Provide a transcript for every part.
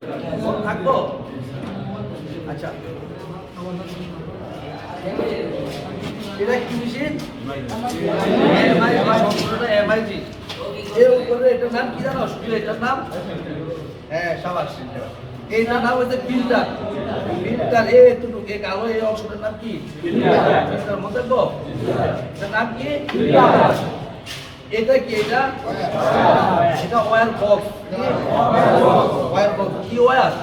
থাকবো। আচ্ছা, এটা কি মেশিন? এমআইজি। এর উপরে এটার নাম কি জানো? এটার নাম, হ্যাঁ সাবাস, এইটার নাম হচ্ছে ফিল্টার। ফিল্টার এতটুকু এই কালো এই অংশটার নাম কি? ফিল্টার। মনে রাখবো এটার নাম কি? এটা কি? এটা এটা ওয়্যার বক্স। ওয়্যার বক্স কি ওয়্যার?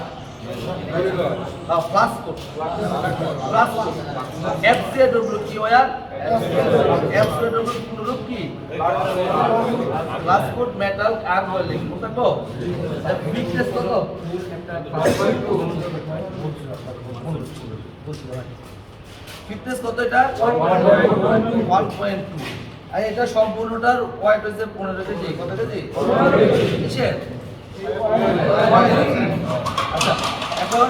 প্লাস্টিক। প্লাস্টিক এফসিডব্লিউ কি ওয়্যার? এফসিডব্লিউ পুরো কি? Plastic metal arm welding. বুঝছো? ফিটনেস কত? ফিটনেস কত এটা? 1.2। আর এটা সম্পূর্ণটার ওয়েট হচ্ছে 15 কেজি। কত কেজি? 15 কেজি। কিসের? আচ্ছা, এখন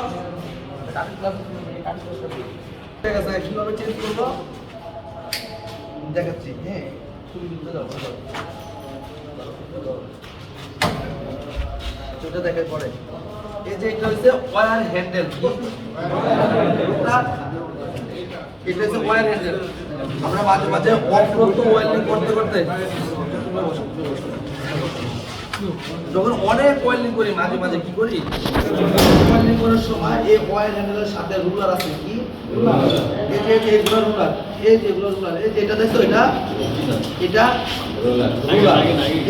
ঠিক আছে, কিভাবে চেঞ্জ করবো দেখাচ্ছি। হ্যাঁ, এটা দেখার পরে এই যে এটা হচ্ছে ওয়্যার হ্যান্ডেল। এটা হচ্ছে ওয়্যার হ্যান্ডেল। আমরা মাঝে মাঝে অপ্রত ওয়েল্ডিং করতে করতে যখন অনেক ওয়েল্ডিং করি, মাঝে মাঝে কি করি, ওয়েল্ডিং করার সময় এই ওয়্যার হ্যান্ডেলের সাথে রুলার আছে। কি এই যে এগুলো রুলার, এই যে এগুলো রুলার, এই যে এটা দেখছো, এটা এটা রুলার।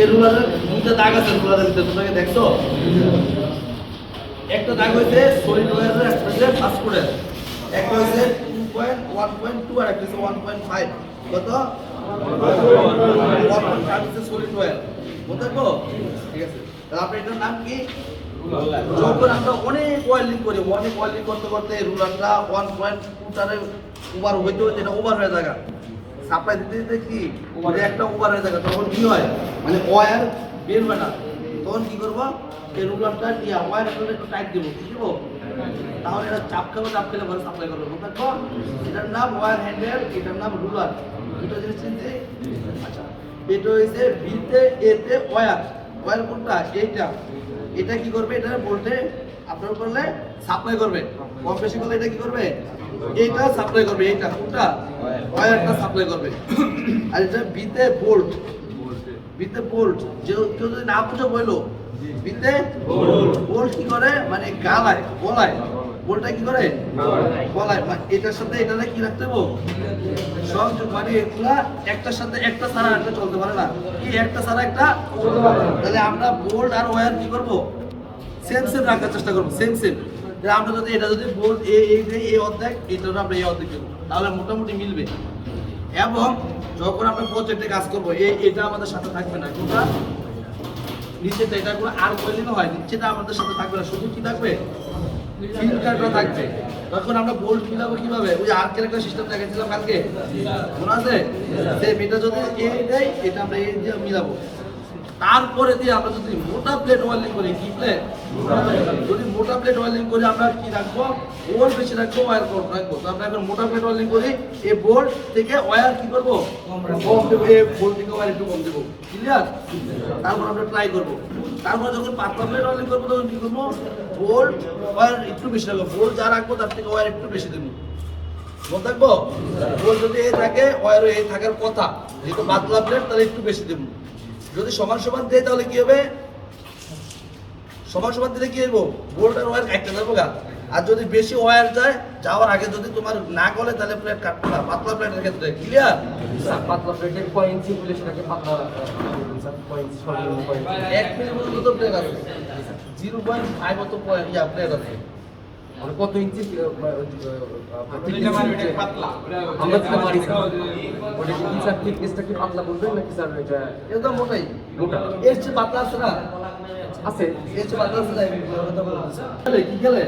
এই রুলারের দুটো দাগ আছে রুলারের ভিতরে, তোমরা কি দেখছো? একটা দাগ হইছে সলিড ওয়্যারের, একটা হইছে ফাস্টফুডের। একটা হইছে 1.2 আর একটা হইছে 1.5। কত? 1.5 হচ্ছে সলিড ওয়্যার। বুঝছো? ঠিক আছে, তাহলে আপনার এটার নাম কি? যখন আমরা অনেক ওয়েল্ডিং করি, অনেক ওয়েল্ডিং করতে করতে রুলারটা 1.2 টারে ওভার হইতে হইতে এটা ওভার হয়ে যায়, সাপ্লাই দিতে দিতে কি ওভারে একটা ওভার হয়ে যায়, তখন কি হয়, মানে ওয়্যার বের হয় না। তখন কি করব, এই রুলারটা দিয়ে ওয়্যার একটু টাইট দেবো। কি দেবো? তাহলে এটা চাপ খাবো, চাপ খেলে পরে সাপ্লাই করবো। বুঝছো? এটার নাম ওয়্যার হ্যান্ডেল, এটার নাম রুলার। দুটো জিনিস চিনতে। আচ্ছা, এটা হইছে বিতে এতে ওয়্যার। ওয়্যার কোনটা? এইটা। এটা কি করবে? এটা ভোল্টে আপনার করলে সাপ্লাই করবে, কম বেশি করলে এটা কি করবে? এইটা সাপ্লাই করবে। এইটা কোনটা? ওয়্যারটা সাপ্লাই করবে। আর এটা বিতে ভোল্ট। বিতে ভোল্ট, যে কেউ যদি না বুঝে বললো বিতে ভোল্ট কি করে, মানে গালায় গলায় ভোল্টটা কি করে? গলায়। এটার সাথে এটা কি রাখতে হবে? সংযোগ, মানে এগুলা একটার সাথে একটা ছাড়া একটা চলতে পারে না। কি একটা ছাড়া একটা? তাহলে আমরা বোল্ট আর ওয়্যার কি করব? সেম সেম রাখার চেষ্টা করব, সেম সেম। তাহলে আমরা যদি এটা যদি বোল্ট এই অর্ধেক, এটা আমরা এই অর্ধেক দেবো, তাহলে মোটামুটি মিলবে। এবং যখন আমরা প্রজেক্টে কাজ করব, এটা আমাদের সাথে থাকবে না। কোনটা? নিচেটা। এটা কোনো আর ওয়েল্ডিং হয়, নিচেটা আমাদের সাথে থাকবে না, শুধু কি থাকবে? ফিল্টারটা থাকবে। তখন আমরা বোল্ট মিলাবো কিভাবে? ওই আর্কের একটা সিস্টেম দেখাচ্ছিলাম কালকে, মনে আছে? সেম এটা যদি এই দেয়, এটা আমরা এই দিয়ে মিলাবো। তারপরে দিয়ে আমরা যদি মোটা প্লেট ওয়েল্ডিং করি, কি প্লেট? যদি মোটা প্লেট ওয়েল্ডিং করি, আমরা কি রাখবো? বোল্ট বেশি রাখবো, ওয়্যার কম রাখবো। তো আমরা এখন মোটা প্লেট ওয়েল্ডিং করি, এই বোল্ট থেকে ওয়্যার কি করবো? কম দেবো। এই বোল্ট থেকে ওয়্যার একটু কম দেবো। ক্লিয়ার? তারপর আমরা ট্রাই করবো। তারপর যখন পাতলা প্লেট ওয়েল্ডিং করবো, তখন কি করবো? বোল্ট ওয়্যার একটু বেশি রাখবো। বোল্ট যা রাখবো তার থেকে ওয়্যার একটু বেশি দেবো। মনে থাকবো? বোল্ট যদি এই থাকে, ওয়্যারও এই থাকার কথা। যেহেতু পাতলা প্লেট, তাহলে একটু বেশি দেবো। যদি সমান সমান দেয়, তাহলে কি হবে? সমান সমান দিলে কি হইব? বোল্ট আর ওয়্যার একটা যাবো গা। আর যদি বেশি ওয়্যার যায়, যাওয়ার আগে যদি তোমার না গলে, তাহলে প্লেট কাটবে না। পাতলা প্লেটের ক্ষেত্রে ক্লিয়ার? পাতলা প্লেটের পয়েন্ট বলে সেটাকে পাতলা পয়েন্ট 1 মিলি পর্যন্ত তো প্লেট আছে, 0.5 মতো পয়েন্ট প্লেট আছে। মানে কত ইঞ্চি পাতলা আমরা যেটা মারি ওটা কি স্যার থিকনেসটা কি পাতলা বলবেন নাকি স্যার এটা একদম মোটাই। মোটা এর চেয়ে পাতলা আছে না? আছে? এর চেয়ে পাতলা আছে না? কথা বলতেছে কি খেলে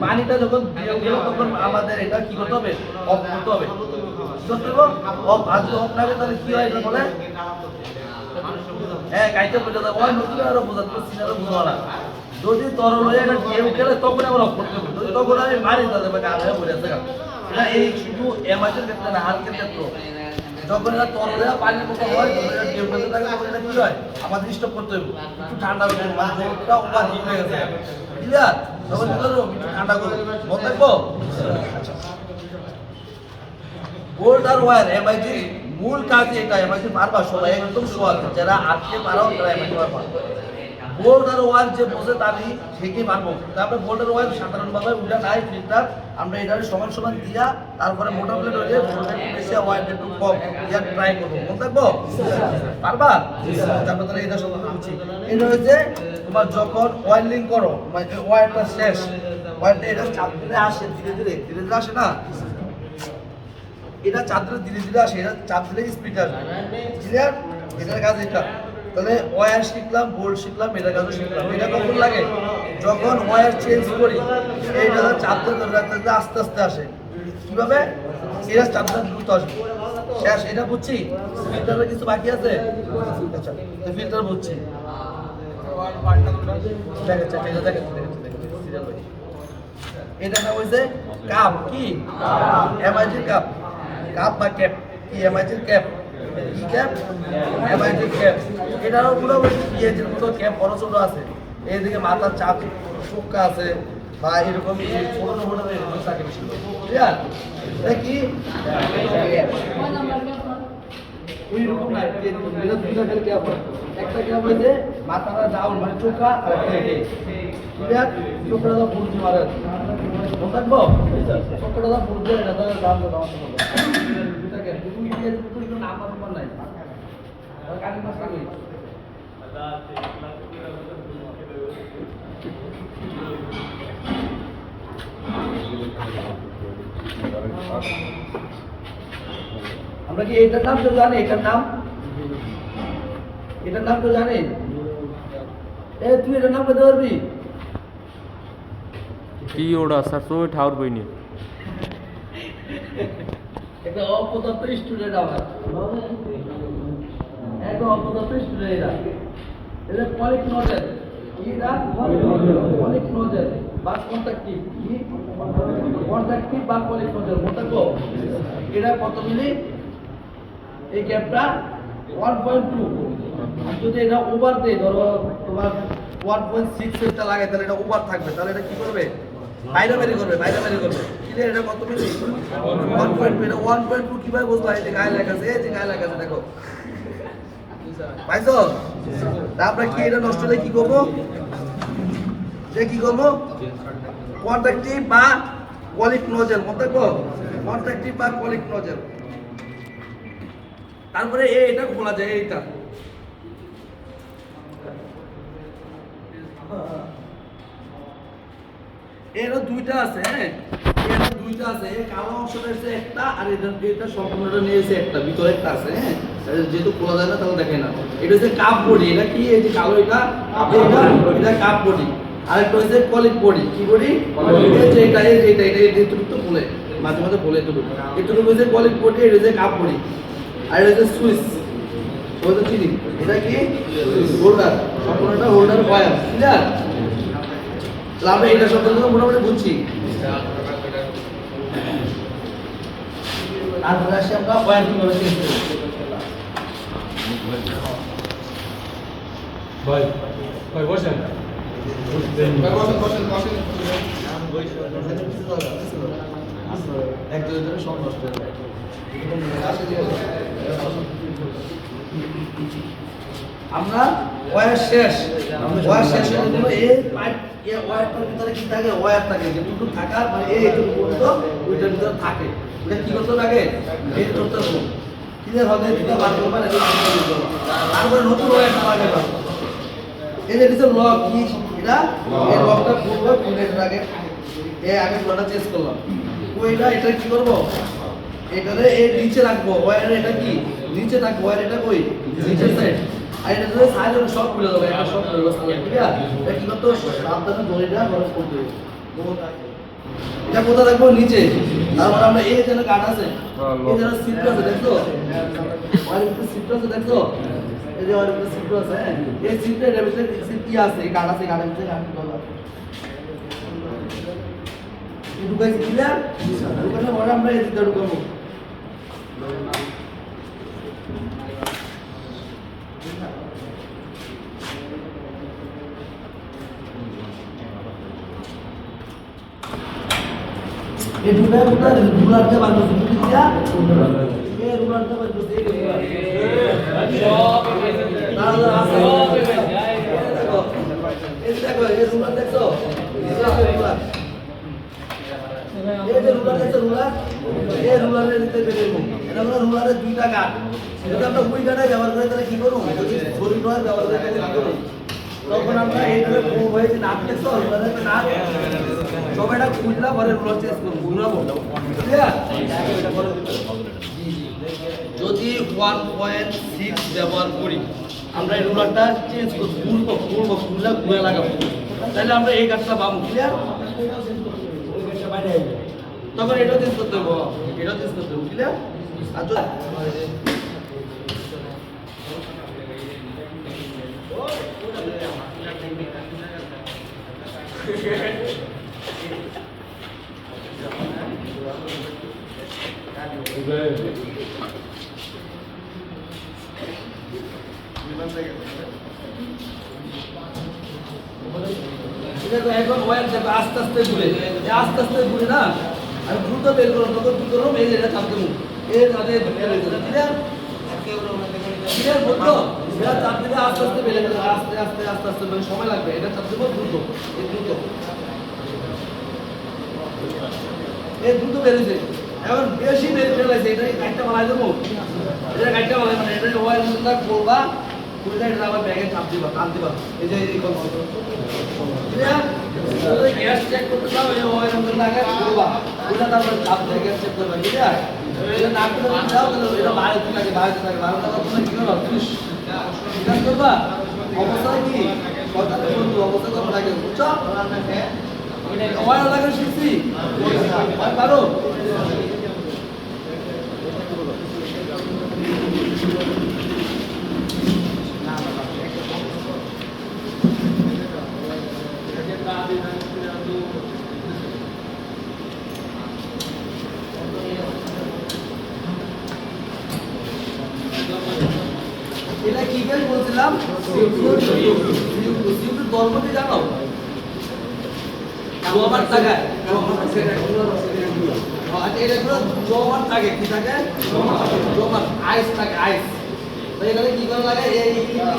পানিটা যখন দিয়ে গেল, তখন আমাদের এটা কি করতে হবে? অফ করতে হবে। কি করতে হবে? অফ। আর যদি অফ না হবে, তাহলে কি হয়? এটা বলে হ্যাঁ, গাইতে বোঝা যায়। ওই নতুন আরো বোঝা তো সিনারও বোঝা না। যদি তরল হয়ে এটা কেউ খেলে, তখন আবার অফ করতে হবে। যদি তখন আমি মারি, তাহলে গান হয়ে পড়ে আছে। এটা এই শুধু এমআইটের ক্ষেত্রে না, হালকের ক্ষেত্রে যখন এটা তরলে পানির মতো হয় তখন এটা টেম্পারেচার থাকে তখন এটা কি হয় আমাদের স্টপ করতে হবে একটু ঠান্ডা করতে হবে মানে জলটা ওভার হিট হয়ে গেছে ক্লিয়ার তখন কি করবো একটু ঠান্ডা করবো মনে থাকবো বোল্ট আর ওয়্যার এমআইজি মূল কাজ এটা এমআইজি পারবা সবাই একদম সহজ যারা আজকে পারাও তারা এমআইজি পারবা বোল্ট আর ওয়্যার যে বোঝে তারই ঠিকই পারবো তারপরে বোল্ট আর ওয়্যার সাধারণভাবে উঠা নাই ফিল্টার আমরা এটাকে সমান সমান দিয়া তারপরে মোটা প্লেট হয়ে যায় বেশি ওয়্যার একটু কম দিয়া ট্রাই করবো মনে থাকবো পারবা তারপর তাহলে এটা সব বুঝছি এটা হচ্ছে তোমার যখন ওয়েল্ডিং করো মানে ওয়্যারটা শেষ ওয়্যারটা এটা চাপ দিলে আসে ধীরে ধীরে আসে না এটা চাপ দিলে ধীরে ধীরে আসে এটা চাপ দিলে স্পিড আসে ক্লিয়ার এটার কাজ এটা তাহলে ওয়্যার শিখলাম বোল্ট শিখলাম এটার কাজও শিখলাম এটা কখন লাগে যখন ওয়্যার চেঞ্জ করি এইটা চাপ দিয়ে ধরে রাখতে রাখতে আস্তে আস্তে আসে কিভাবে এটা চাপ দিয়ে দ্রুত আসবে শেষ এটা বুঝছি ফিল্টারের কিছু বাকি আছে আচ্ছা তো ফিল্টার বুঝছি দেখাচ্ছে এটা দেখাচ্ছে সিরিয়াল ভাই এটা নাম হইছে কাপ কি এমআইজি কাপ কাপ বা ক্যাপ কি এমআইজি ক্যাপ কি ক্যাপ এমআইজি ক্যাপ এটারও পুরো পিএইচের মতো ক্যাপ বড় ছোট আছে এইদিকে মাথার চাপ চোখা আছে বা এরকম ছোট ছোট এরকম থাকে বেশি ক্লিয়ার এটা কি ওইরকম না এটা দুইটা খালি ক্যাপ একটা ক্যাপ হইতে মাথাটা ডাউন মানে চোখা আর একটা ক্লিয়ার চোখটা তো ফুলছি মারে মনে থাকবো চোখটা তো ফুলছে এটা তো দাম তো দাম দুইটা ক্যাপ দুই দিয়ে দুই তো নাম আর নাই আর কাটি মাছ কই আমরা কি এটার নাম তো জানি এটার নাম তো জানি তুই এটার নাম বলতে পারবি কি ওটা सरसों ठाउर बहिनी একটা অপদার্থ স্টুডেন্ট আমার একদম অপদার্থ স্টুডেন্ট এটা পলিক নজেল এটা পলিক নজেল বা কন্ট্রাক্টিভ কি কন্ট্রাক্টিভ বা পলিক নজেল মনে তো এটা কত মিলি এই গ্যাপটা 1.2 আর যদি এটা ওভার দেয় ধরো তোমার 1.6 এটা লাগে তাহলে এটা ওভার থাকবে তাহলে এটা কি করবে বাইরে বের করবে ক্লিয়ার এটা কত মিলি 1.2 এটা 1.2 কিভাবে বুঝবা এই যে গায়ে লেখা আছে এই যে গায়ে লেখা আছে দেখো পাইছো তারপরে কি এটা নষ্ট হলে কি করব কন্ট্রাক্টিভ বা পলিক নজেল মনে রাখো কন্ট্রাক্টিভ বা পলিক নজেল তারপরে এটা খোলা যায় এইটা এর দুইটা আছে হ্যাঁ এর দুইটা আছে এই কালো অংশটা আছে একটা আর এটা সম্পূর্ণটা নিয়েছে একটা ভিতরে একটা আছে হ্যাঁ যেহেতু খোলা যায় না তাহলে দেখে না এটা হচ্ছে কাপ বডি এটা কি এই যে কালো এটা কাপ বডি আর একটা হচ্ছে পলিক বডি কি বডি এটা এটুকু তো বলে মাঝে মাঝে বলে এটুকু হচ্ছে পলিক বডি এটা হচ্ছে কাপ বডি আর এটা হচ্ছে সুইচ ওই তো চিনি এটা কি হোল্ডার সম্পূর্ণটা হোল্ডার ওয়্যার ক্লিয়ার আমরা এটা সম্পর্কে মোটামুটি বুঝছি তারপরে আসি আমরা ওয়্যার কিভাবে চেঞ্জ করব ভাই বসেন একজনের সব নষ্ট হয়ে যায় আমরা ওয়্যার শেষ হওয়ার জন্য এই পাইপ ওয়্যারটার ভিতরে কি থাকে ওয়্যার থাকে যেটুকু থাকার মানে এইটুকু পর্যন্ত ওইটার ভিতরে থাকে ওটা কি করতে লাগে এই করতে হবে ক্লিয়ার হবে এটা বার করবে না তারপরে নতুন ওয়্যারটা লাগে এই যে কিছু লক কি এটা এই লকটা খুলবো খুলে আগে আগে লকটা চেঞ্জ করলাম ওইটা এটা কি করব এটারে এই নিচে রাখবো ওয়্যার এটা কি নিচে রাখবো ওয়্যার এটা কই নিচে সাইড আর এটা যদি সাইড সব খুলে দেবো এটা সব খুলে দেবো ক্লিয়ার এটা কি করতে সাবধানে দড়িটা খরচ করতে হবে এটা কোথায় রাখবো নিচে তারপর আমরা এই যেন কাট আছে এই যেন সিট আছে দেখছো ওয়্যার ভিতরে সিট আছে দেখছো এই যে ওয়্যার ভিতরে সিট আছে হ্যাঁ এই সিটটা এর ভিতরে সিট কি আছে কাট আছে কাটের ভিতরে কাট করতে ঢুকাইছি ক্লিয়ার ঢুকালে পরে আমরা এই দিকটা ঢুকাবো এই রুলারটা বার করছি বুঝিয়া এই রুলারটা বার করছি এই রুলার তাহলে আছে এই দেখো এই রুলার দেখছো এই রুলার এই যে রুলার দেখছো রুলার এই রুলারের নিতে বেরোবো এটা হলো রুলারের দুইটা কাঠ যদি আমরা উই কাঠে ব্যবহার করে তাহলে কি করবো যদি ছড়ি নয় ব্যবহার করে তাহলে কি করবো তখন আমরা এইভাবে হয়েছে নাপ দেখছো রুলারের নাপ সবাইটা খুললা পরে রুলার চেঞ্জ করবো ঘুরাবো যদি 1.6 ব্যবহার করি আমরা এই রুলারটা চেঞ্জ করবো খুললা ঘুরে লাগাবো তাহলে আমরা এই কাঠটা পাবো ক্লিয়ার তখন এটাও চেঞ্জ করতে হবে এটাও চেঞ্জ করতে হবে ক্লিয়ার আচ্ছা এখন ওয়ার দেখো আস্তে আস্তে ঘুরে না আর দ্রুত বের করো তখন কি করো এই এটা চাপ দেবো এর আগে ক্লিয়ার বলতো এটা চাপ দিলে আস্তে আস্তে বের করে আস্তে মানে সময় লাগবে এটা চাপ দেবো দ্রুত এই দ্রুত বেরিয়েছে এখন বেশি বের ফেলেছে এটা একটা বানাই দেবো এটা একটা বানাই মানে এটা ওয়ার মধ্যে করবা পুরোটা এটা আবার ব্যাগে চাপ দিবা টান দিবা এই যে এই কনসেপ্ট ক্লিয়ার গ্যাস চেক করতে যাও এই ওয়ার মধ্যে লাগায় করবা পুরোটা তারপর চাপ দিয়ে গ্যাস চেক করবা ক্লিয়ার এটা না করে যাও তাহলে এটা বাইরে থাকে বাইরে তুমি কি করবা ঠিক করবা অবস্থা কি কথা বলবো অবস্থা তো লাগে বুঝছো ওয়ার লাগা শিখছি পারো এটা কি করে বলছিলাম সিউটু ধর্মটি জানো জমার টাকা এটা পুরো জমার থাকে কি থাকে জমার আইস থাকে আইস তো এখানে কি করে লাগে এই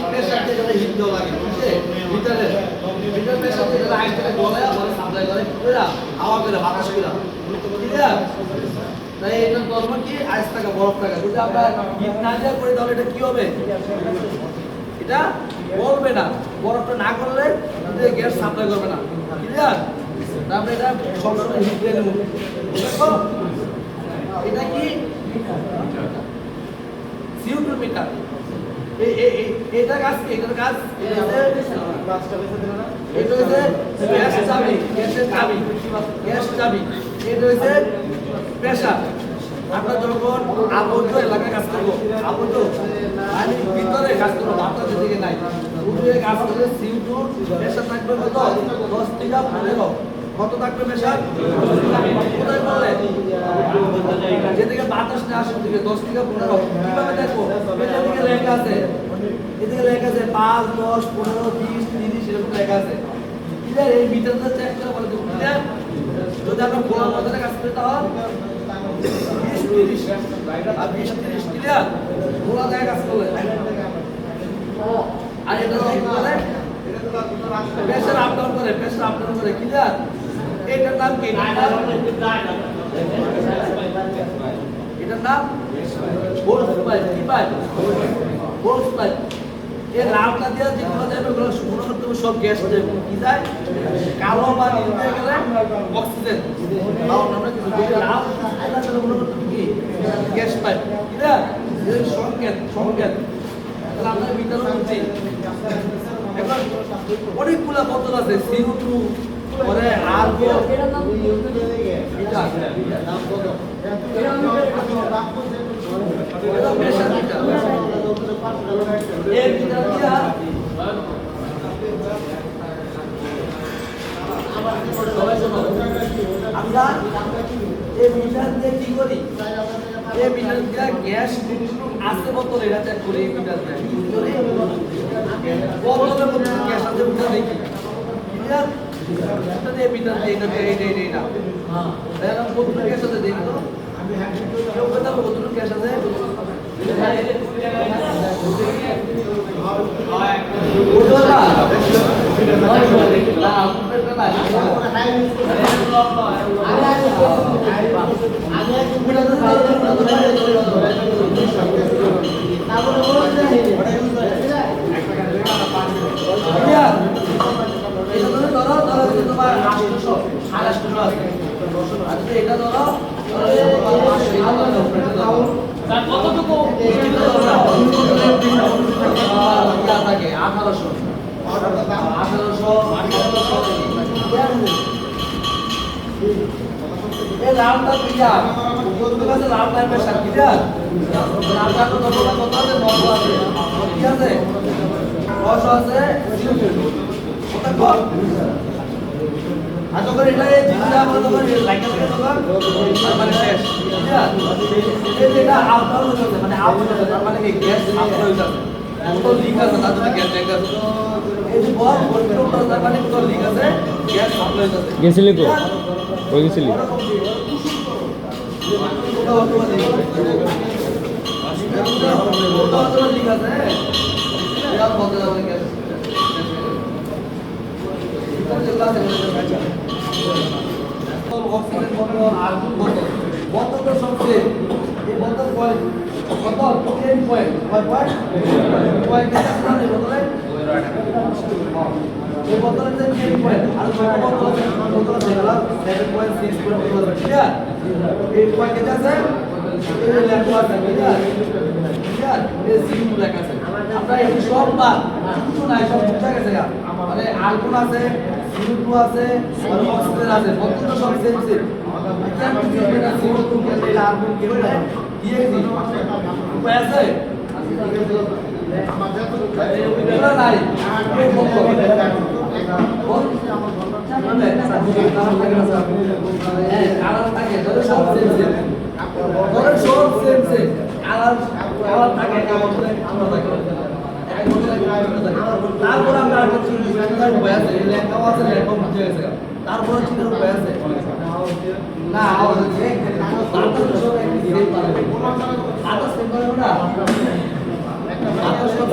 প্রেসার দিয়ে এটা হিট দেওয়া লাগে বুঝছে ভিতরে প্রেসার দিয়ে এটা আইসটাকে গলায় আবার সাপ্লাই করে পুরো হাওয়া করে বাতাস করে ঠিক আছে তাই এটা ধর্ম কি আইস টাকা বরফ টাকা যদি আমরা হিট না দেওয়া করি তাহলে এটা কি হবে এটা বলবে না বরফটা না করলে গ্যাস সাপ্লাই করবে না ক্লিয়ার তারপরে এটা সবসময় হিট দিয়ে নেব এটা কি CO2 মিটার এটা কাজ কি এটার কাজ এটা হচ্ছে গ্যাস চাবি এটা হচ্ছে প্রেসার আমরা যখন আবদ্ধ এলাকায় কাজ করবো আবদ্ধ পানির ভিতরে কাজ করবো বাতাসের দিকে নাই উপরে কাজ করলে CO2 প্রেসার থাকবে কত 10 থেকে 15 কত থাকবে প্রেসার কোথায় বলে যেদিকে বাতাস না আসে দিকে 10 থেকে 15 কিভাবে দেখবো এদিকে লেখা আছে 5 10 15 20 30 এরকম লেখা আছে ক্লিয়ার এই মিটারটা চেক করে বলে দেবো ক্লিয়ার যদি আমরা খোলার মধ্যে কাজ করতে হয় 20 30 আর 20 30 ক্লিয়ার খোলা জায়গায় কাজ করলে আর এটা কি বলে প্রেসার আপ ডাউন করে ক্লিয়ার এটার নাম কি এটার নাম হোলস পাইপ কি পাইপ হোলস পাইপ এই লালটা দিয়ে যেগুলো যাবে ওগুলো শুকনো করতে হবে সব গ্যাস যাবে কি যায় কালো বা নীলতে গেলে অক্সিজেন লাল আমরা কিছু যেটা লাল এটা তাহলে মনে করতে কি গ্যাস পাইপ ক্লিয়ার এই সংকেত তাহলে আমরা ভিতরে বলছি এখন অনেকগুলা বোতল আছে CO2 পরে আর এটার নাম এটা নাম কত এটা প্রেসার মিটার এর ভিতর দিয়া আমরা এই মিটার দিয়ে কি করি এই মিটার দিয়ে গ্যাস আসতে বোতল এটা চেক করি এই মিটার দিয়ে কি করি বোতলের মধ্যে গ্যাস আছে বুঝা দেখি ক্লিয়ার এটা দিয়ে বিটার দিয়ে এটা দিয়ে এই না তাহলে আমি কত ক্যাশ আছে দেখি তো কেউ কথা কত ক্যাশ আছে এটা ধরো কতটুকু থাকে 1800 এই লাভটা পিয়া তোমার কাছে লাভ নাই পয়সা কি জান লাভটা তো কত কত আছে 900 আছে ঠিক আছে 900 আছে কত কর আজ করে এটা এই জিনিসটা আমরা তো করে লাইক করে তো আর মানে শেষ ঠিক আছে এই যেটা আউট হচ্ছে মানে আউট হচ্ছে তার মানে কি গ্যাস আউট হয়ে যাচ্ছে তো লিক আছে তার জন্য গ্যাস লেগে আছে এই যে বল বলটো তার মানে তো লিক আছে গ্যাস আউট হয়ে যাচ্ছে গেছিলি তো ওই গেছিলি লিক আছে এটা বলতে যাবে গ্যাস অক্সিজেন বোতল আর্গন বোতল বোতল তো সবচেয়ে এই বোতল বোতল 10 পয়েন্ট কয় পয়েন্ট পয়েন্ট আছে না এই বোতলে এই বোতলে 10 পয়েন্ট আর কত বোতল আছে বোতল আছে 7.6 পয়েন্ট বোতল আছে ঠিক আছে এই পয়েন্ট কেটে আছে এই লেখা আছে ঠিক আছে ঠিক আছে এই সিম্বল লেখা আছে আমরা এই সব বাদ কিছু নাই সব বুঝা গেছে মানে আর্গন আছে সিউ2 আছে আর অক্সিজেন আছে বোতল তো সব সেম সেম কেন কি এটা সিউ2 কে এই আর্গন কে বলে দিয়ে দি উপায় আছে এটা নাই এই বোতল কালার থাকে ধরে সব সেম সেম ধরে সব সেম সেম কালার কালার থাকে কেমন আমরা থাকে তারপর আমরা আর কিছু চিন্তার উপায় আছে লেখাও আছে লেখাও বুঝে গেছে তারপর চিন্তার উপায় আছে না আওয়াজ আছে তারপর সব একই সেম পারবে আদার্স সেম পারবে না আদার্স সব